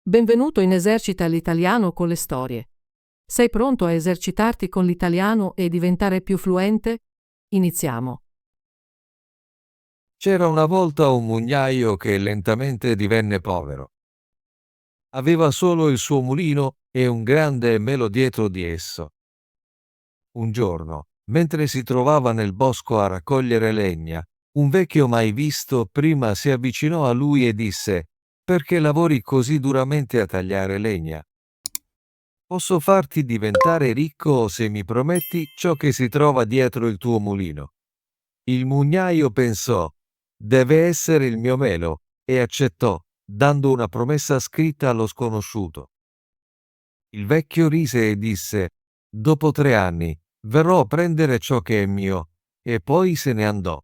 Benvenuto in Esercita l'italiano con le storie. Sei pronto a esercitarti con l'italiano e diventare più fluente? Iniziamo. C'era una volta un mugnaio che lentamente divenne povero. Aveva solo il suo mulino e un grande melo dietro di esso. Un giorno, mentre si trovava nel bosco a raccogliere legna, un vecchio mai visto prima si avvicinò a lui e disse: «Perché lavori così duramente a tagliare legna? Posso farti diventare ricco se mi prometti ciò che si trova dietro il tuo mulino». Il mugnaio pensò: «Deve essere il mio melo», e accettò, dando una promessa scritta allo sconosciuto. Il vecchio rise e disse: «Dopo 3 anni verrò a prendere ciò che è mio», e poi se ne andò.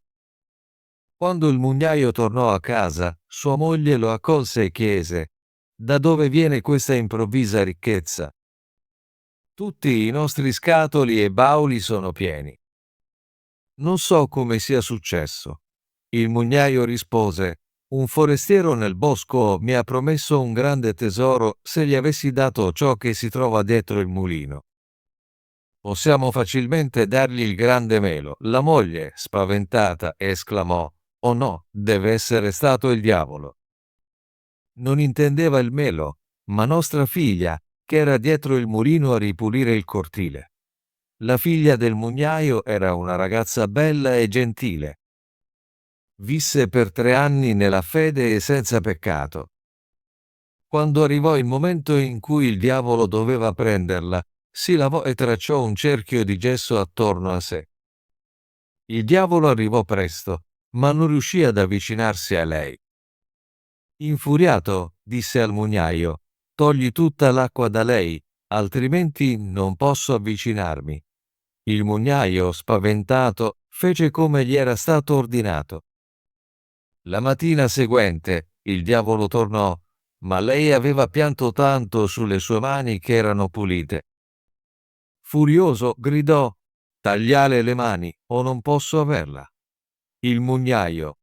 Quando il mugnaio tornò a casa, sua moglie lo accolse e chiese: «Da dove viene questa improvvisa ricchezza? Tutti i nostri scatoli e bauli sono pieni». «Non so come sia successo». Il mugnaio rispose: «Un forestiero nel bosco mi ha promesso un grande tesoro se gli avessi dato ciò che si trova dietro il mulino». «Possiamo facilmente dargli il grande melo». La moglie, spaventata, esclamò: «Oh no, deve essere stato il diavolo». Non intendeva il melo, ma nostra figlia, che era dietro il mulino a ripulire il cortile. La figlia del mugnaio era una ragazza bella e gentile. Visse per 3 anni nella fede e senza peccato. Quando arrivò il momento in cui il diavolo doveva prenderla, si lavò e tracciò un cerchio di gesso attorno a sé. Il diavolo arrivò presto, ma non riuscì ad avvicinarsi a lei. Infuriato, disse al mugnaio: «Togli tutta l'acqua da lei, altrimenti non posso avvicinarmi». Il mugnaio, spaventato, fece come gli era stato ordinato. La mattina seguente, il diavolo tornò, ma lei aveva pianto tanto sulle sue mani che erano pulite. Furioso, gridò: «Tagliale le mani, o non posso averla». Il mugnaio,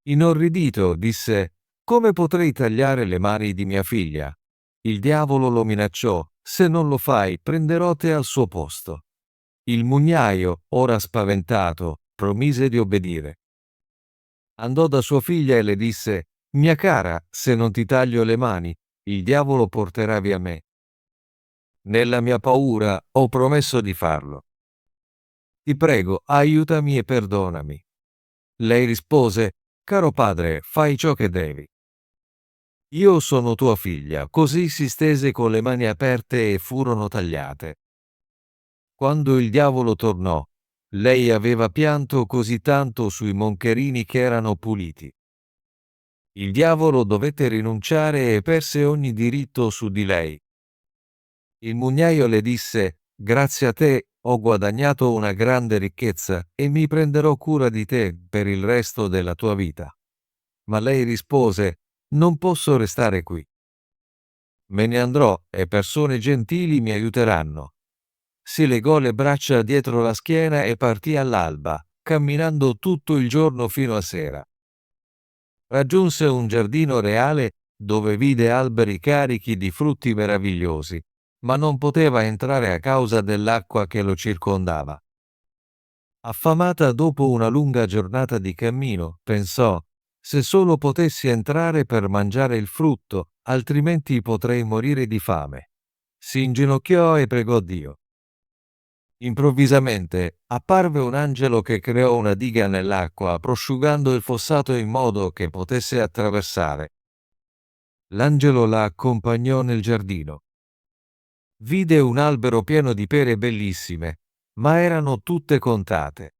inorridito, disse: «Come potrei tagliare le mani di mia figlia?» Il diavolo lo minacciò: «Se non lo fai, prenderò te al suo posto». Il mugnaio, ora spaventato, promise di obbedire. Andò da sua figlia e le disse: «Mia cara, se non ti taglio le mani, il diavolo porterà via me. Nella mia paura ho promesso di farlo. Ti prego, aiutami e perdonami». Lei rispose: «Caro padre, fai ciò che devi». «Io sono tua figlia», così si stese con le mani aperte e furono tagliate. Quando il diavolo tornò, lei aveva pianto così tanto sui moncherini che erano puliti. Il diavolo dovette rinunciare e perse ogni diritto su di lei. Il mugnaio le disse: «Grazie a te ho guadagnato una grande ricchezza e mi prenderò cura di te per il resto della tua vita». Ma lei rispose: «Non posso restare qui. Me ne andrò e persone gentili mi aiuteranno». Si legò le braccia dietro la schiena e partì all'alba, camminando tutto il giorno fino a sera. Raggiunse un giardino reale dove vide alberi carichi di frutti meravigliosi, ma non poteva entrare a causa dell'acqua che lo circondava. Affamata dopo una lunga giornata di cammino, pensò: «Se solo potessi entrare per mangiare il frutto, altrimenti potrei morire di fame». Si inginocchiò e pregò Dio. Improvvisamente apparve un angelo che creò una diga nell'acqua, prosciugando il fossato in modo che potesse attraversare. L'angelo la accompagnò nel giardino. Vide un albero pieno di pere bellissime, ma erano tutte contate.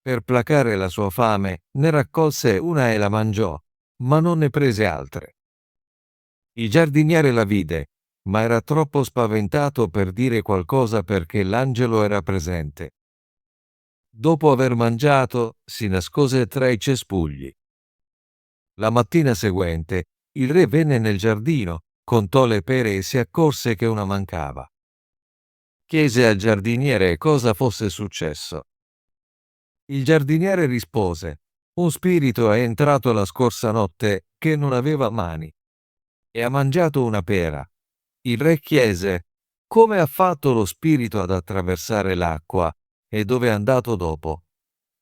Per placare la sua fame, ne raccolse una e la mangiò, ma non ne prese altre. Il giardiniere la vide, ma era troppo spaventato per dire qualcosa perché l'angelo era presente. Dopo aver mangiato, si nascose tra i cespugli. La mattina seguente, il re venne nel giardino, contò le pere e si accorse che una mancava. Chiese al giardiniere cosa fosse successo. Il giardiniere rispose: «Un spirito è entrato la scorsa notte che non aveva mani. e ha mangiato una pera. Il re chiese: come ha fatto lo spirito ad attraversare l'acqua e dove è andato dopo?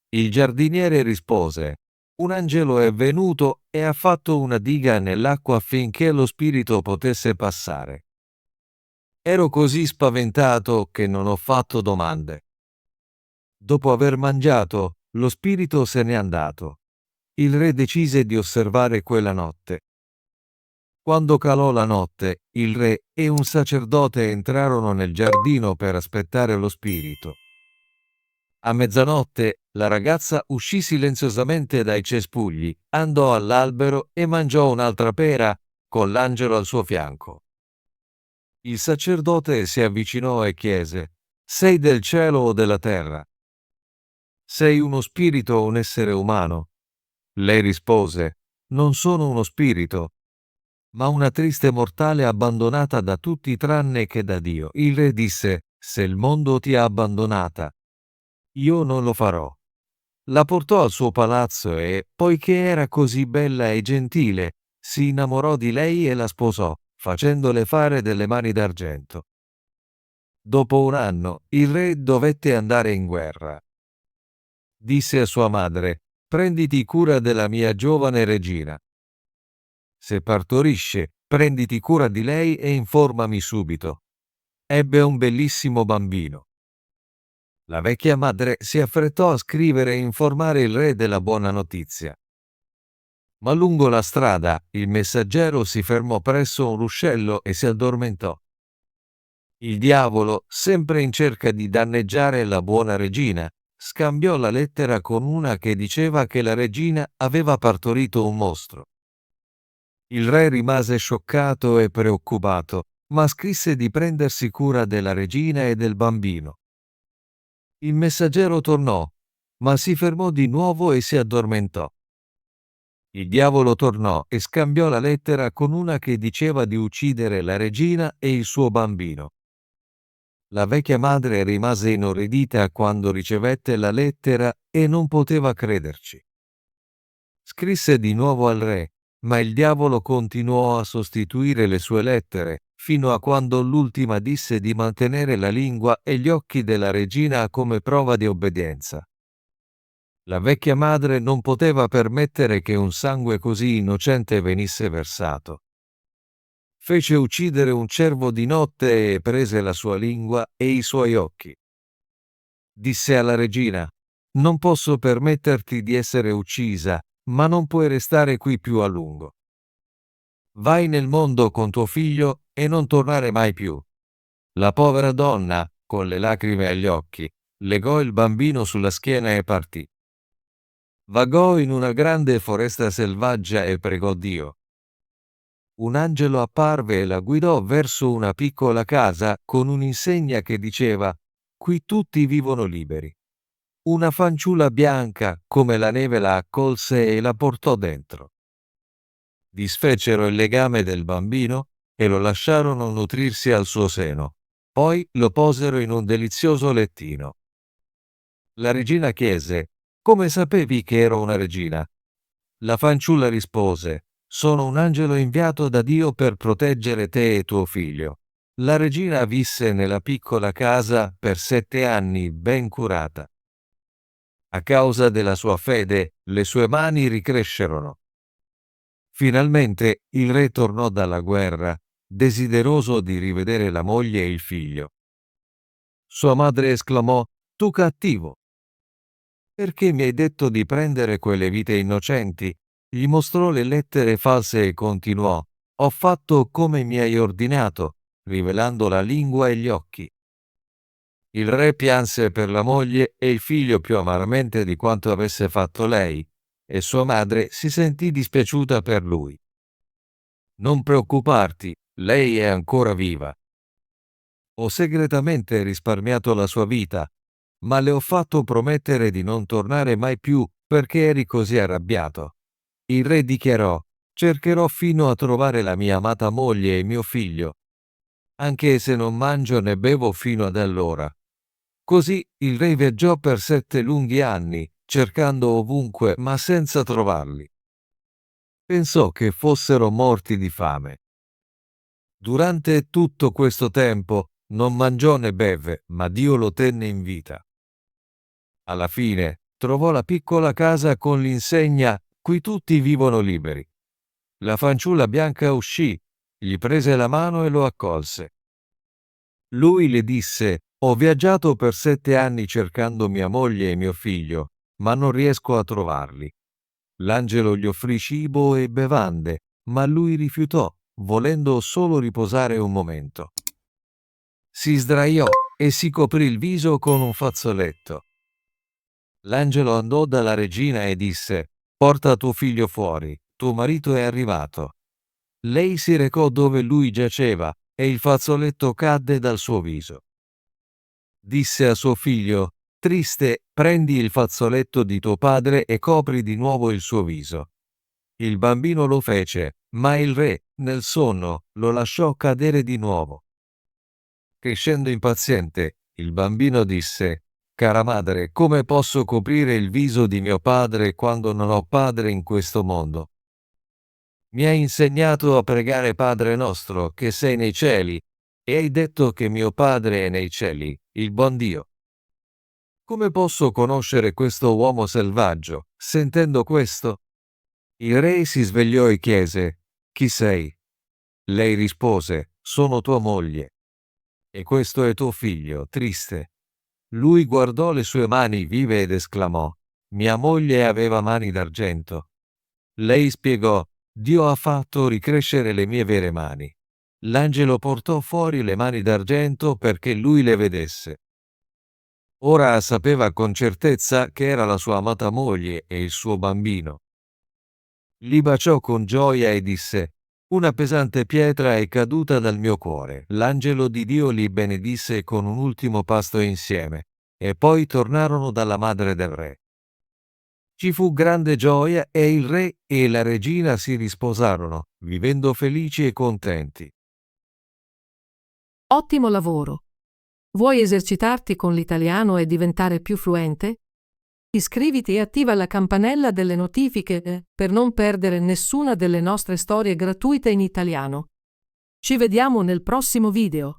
Il giardiniere rispose: un angelo è venuto e ha fatto una diga nell'acqua affinché lo spirito potesse passare. Ero così spaventato che non ho fatto domande. Dopo aver mangiato, lo spirito se n'è andato. Il re decise di osservare quella notte. Quando calò la notte, il re e un sacerdote entrarono nel giardino per aspettare lo spirito. A mezzanotte, la ragazza uscì silenziosamente dai cespugli, andò all'albero e mangiò un'altra pera, con l'angelo al suo fianco. Il sacerdote si avvicinò e chiese: sei del cielo o della terra? Sei uno spirito o un essere umano? Lei rispose: non sono uno spirito, ma una triste mortale abbandonata da tutti tranne che da Dio. Il re disse: se il mondo ti ha abbandonata, io non lo farò. La portò al suo palazzo e, poiché era così bella e gentile, si innamorò di lei e la sposò, facendole fare delle mani d'argento. Dopo un anno, il re dovette andare in guerra. Disse a sua madre: prenditi cura della mia giovane regina. Se partorisce, prenditi cura di lei e informami subito. Ebbe un bellissimo bambino. La vecchia madre si affrettò a scrivere e informare il re della buona notizia. Ma lungo la strada, il messaggero si fermò presso un ruscello e si addormentò. Il diavolo, sempre in cerca di danneggiare la buona regina, scambiò la lettera con una che diceva che la regina aveva partorito un mostro. Il re rimase scioccato e preoccupato, ma scrisse di prendersi cura della regina e del bambino. Il messaggero tornò, ma si fermò di nuovo e si addormentò. Il diavolo tornò e scambiò la lettera con una che diceva di uccidere la regina e il suo bambino. La vecchia madre rimase inorridita quando ricevette la lettera e non poteva crederci. Scrisse di nuovo al re, ma il diavolo continuò a sostituire le sue lettere, fino a quando l'ultima disse di mantenere la lingua e gli occhi della regina come prova di obbedienza. La vecchia madre non poteva permettere che un sangue così innocente venisse versato. Fece uccidere un cervo di notte e prese la sua lingua e i suoi occhi. Disse alla regina: non posso permetterti di essere uccisa, ma non puoi restare qui più a lungo. Vai nel mondo con tuo figlio e non tornare mai più. La povera donna, con le lacrime agli occhi, legò il bambino sulla schiena e partì. Vagò in una grande foresta selvaggia e pregò Dio. Un angelo apparve e la guidò verso una piccola casa con un'insegna che diceva: qui tutti vivono liberi. Una fanciulla bianca, come la neve, la accolse e la portò dentro. Disfecero il legame del bambino e lo lasciarono nutrirsi al suo seno. Poi lo posero in un delizioso lettino. La regina chiese: come sapevi che ero una regina? La fanciulla rispose: sono un angelo inviato da Dio per proteggere te e tuo figlio. La regina visse nella piccola casa per 7 anni ben curata. A causa della sua fede, le sue mani ricrescerono. Finalmente il re tornò dalla guerra, desideroso di rivedere la moglie e il figlio. Sua madre esclamò: tu cattivo! Perché mi hai detto di prendere quelle vite innocenti? Gli mostrò le lettere false e continuò: ho fatto come mi hai ordinato, rivelando la lingua e gli occhi. Il re pianse per la moglie e il figlio più amaramente di quanto avesse fatto lei, e sua madre si sentì dispiaciuta per lui. Non preoccuparti, lei è ancora viva. Ho segretamente risparmiato la sua vita, ma le ho fatto promettere di non tornare mai più perché eri così arrabbiato. Il re dichiarò: cercherò fino a trovare la mia amata moglie e mio figlio, anche se non mangio né bevo fino ad allora. Così il re viaggiò per 7 lunghi anni, cercando ovunque ma senza trovarli. Pensò che fossero morti di fame. Durante tutto questo tempo non mangiò né beve, ma Dio lo tenne in vita. Alla fine trovò la piccola casa con l'insegna "Qui tutti vivono liberi". La fanciulla bianca uscì, gli prese la mano e lo accolse. Lui le disse: "Ho viaggiato per 7 anni cercando mia moglie e mio figlio, ma non riesco a trovarli". L'angelo gli offrì cibo e bevande, ma lui rifiutò, volendo solo riposare un momento. Si sdraiò e si coprì il viso con un fazzoletto. L'angelo andò dalla regina e disse: "Porta tuo figlio fuori, tuo marito è arrivato". Lei si recò dove lui giaceva e il fazzoletto cadde dal suo viso. Disse a suo figlio: "Triste, prendi il fazzoletto di tuo padre e copri di nuovo il suo viso". Il bambino lo fece, ma il re, nel sonno, lo lasciò cadere di nuovo. Crescendo impaziente, il bambino disse: "Cara madre, come posso coprire il viso di mio padre quando non ho padre in questo mondo? Mi hai insegnato a pregare Padre nostro, che sei nei cieli, e hai detto che mio Padre è nei cieli, il buon Dio. Come posso conoscere questo uomo selvaggio, sentendo questo?" Il re si svegliò e chiese: "Chi sei?" Lei rispose: "Sono tua moglie. E questo è tuo figlio, triste". Lui guardò le sue mani vive ed esclamò: "Mia moglie aveva mani d'argento". Lei spiegò: "Dio ha fatto ricrescere le mie vere mani". L'angelo portò fuori le mani d'argento perché lui le vedesse. Ora sapeva con certezza che era la sua amata moglie e il suo bambino. Li baciò con gioia e disse: "Una pesante pietra è caduta dal mio cuore". L'angelo di Dio li benedisse con un ultimo pasto insieme, e poi tornarono dalla madre del re. Ci fu grande gioia e il re e la regina si risposarono, vivendo felici e contenti. Ottimo lavoro! Vuoi esercitarti con l'italiano e diventare più fluente? Iscriviti e attiva la campanella delle notifiche per non perdere nessuna delle nostre storie gratuite in italiano. Ci vediamo nel prossimo video.